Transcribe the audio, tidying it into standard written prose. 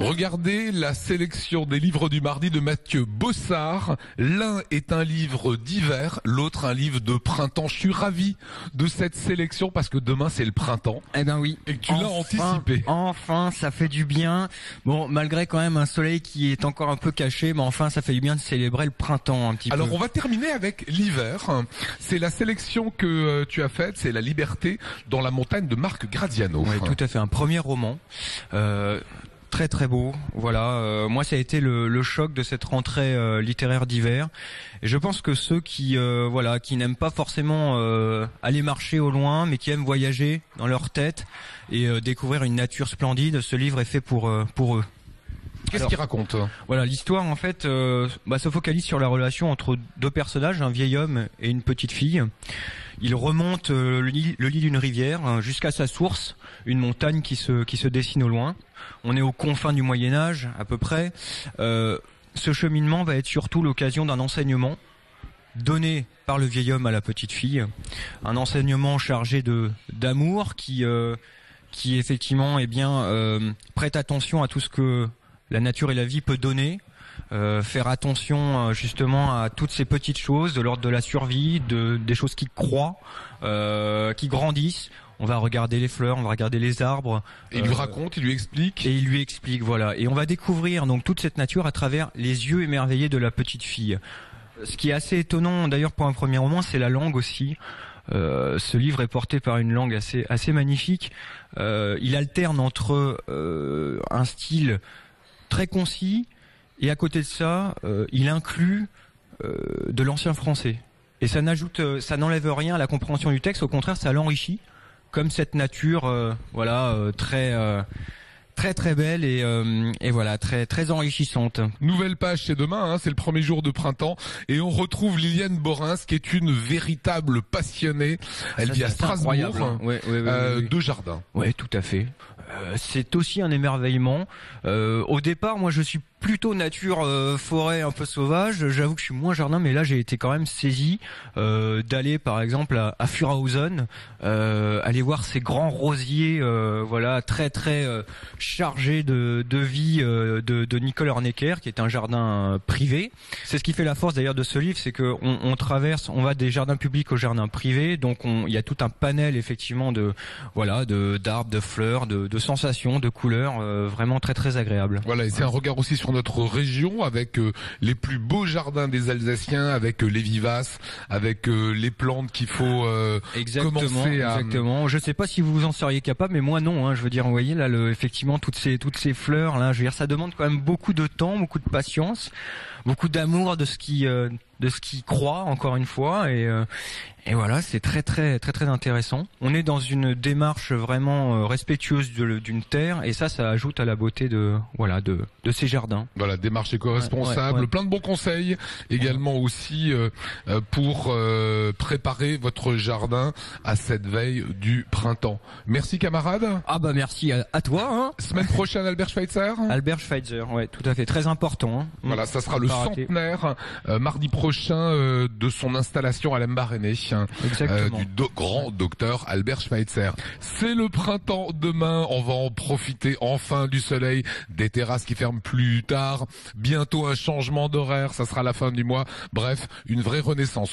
Regardez la sélection des livres du mardi de Mathieu Bossard. L'un est un livre d'hiver, l'autre un livre de printemps. Je suis ravi de cette sélection parce que demain c'est le printemps. Eh ben oui. Et que tu l'as anticipé. Enfin, ça fait du bien. Bon, malgré quand même un soleil qui est encore un peu caché, mais enfin, ça fait du bien de célébrer le printemps un petit peu. Alors on va terminer avec l'hiver. C'est la sélection que tu as faite, c'est La Liberté dans la montagne de Marc Gradiano. Oui, tout à fait. Un premier roman. Très très beau, voilà. Moi, ça a été le choc de cette rentrée littéraire d'hiver. Et je pense que ceux qui qui n'aiment pas forcément aller marcher au loin, mais qui aiment voyager dans leur tête et découvrir une nature splendide, ce livre est fait pour eux. Qu'est-ce qu'il raconte? Voilà, l'histoire en fait se focalise sur la relation entre deux personnages, un vieil homme et une petite fille. Il remonte le lit d'une rivière jusqu'à sa source, une montagne qui se dessine au loin. On est aux confins du Moyen-Âge à peu près. Ce cheminement va être surtout l'occasion d'un enseignement donné par le vieil homme à la petite fille, un enseignement chargé d'amour qui effectivement prête attention à tout ce que la nature et la vie peut donner. Faire attention justement à toutes ces petites choses de l'ordre de la survie, des choses qui croient, qui grandissent. On va regarder les fleurs, on va regarder les arbres. Et il lui raconte, il lui explique. Et il lui explique, voilà. Et on va découvrir donc toute cette nature à travers les yeux émerveillés de la petite fille. Ce qui est assez étonnant d'ailleurs pour un premier roman, c'est la langue aussi. Ce livre est porté par une langue assez magnifique. Il alterne entre un style très concis et à côté de ça, il inclut de l'ancien français. Et ça n'enlève rien à la compréhension du texte. Au contraire, ça l'enrichit. Comme cette nature, très belle et voilà, très enrichissante. Nouvelle page, c'est demain, c'est le premier jour de printemps et on retrouve Liliane Borins qui est une véritable passionnée. Elle vit à Strasbourg, de jardin. Ouais, tout à fait. C'est aussi un émerveillement. Au départ, moi, je suis plutôt nature forêt un peu sauvage. J'avoue que je suis moins jardin, mais là j'ai été quand même saisi d'aller par exemple à Furhausen, aller voir ces grands rosiers, très chargés de vie de Nicole Hornecker, qui est un jardin privé. C'est ce qui fait la force d'ailleurs de ce livre, c'est que on va des jardins publics aux jardins privés, donc il y a tout un panel effectivement d'arbres, de fleurs, de sensations, de couleurs, vraiment très agréable. Voilà, et c'est un regard aussi sur notre région avec les plus beaux jardins des Alsaciens, avec les vivaces, avec les plantes qu'il faut commencer à... Exactement. Je sais pas si vous en seriez capable, mais moi non. Je veux dire, vous voyez là, effectivement, toutes ces fleurs là, je veux dire, ça demande quand même beaucoup de temps, beaucoup de patience, beaucoup d'amour de ce qui croit encore une fois et voilà, c'est très intéressant. On est dans une démarche vraiment respectueuse d'une terre et ça ajoute à la beauté de ces jardins. Voilà, démarche éco-responsable, plein de bons conseils également aussi pour préparer votre jardin à cette veille du printemps. Merci camarade. Ah bah merci à toi. Semaine prochaine Albert Schweitzer. Albert Schweitzer, ouais, tout à fait, très important. Voilà, ça sera le centenaire mardi prochain de son installation à l'Embarréné. Du grand docteur Albert Schweitzer. C'est le printemps demain, on va en profiter enfin du soleil, des terrasses qui ferment plus tard, bientôt un changement d'horaire, ça sera la fin du mois, bref, une vraie renaissance.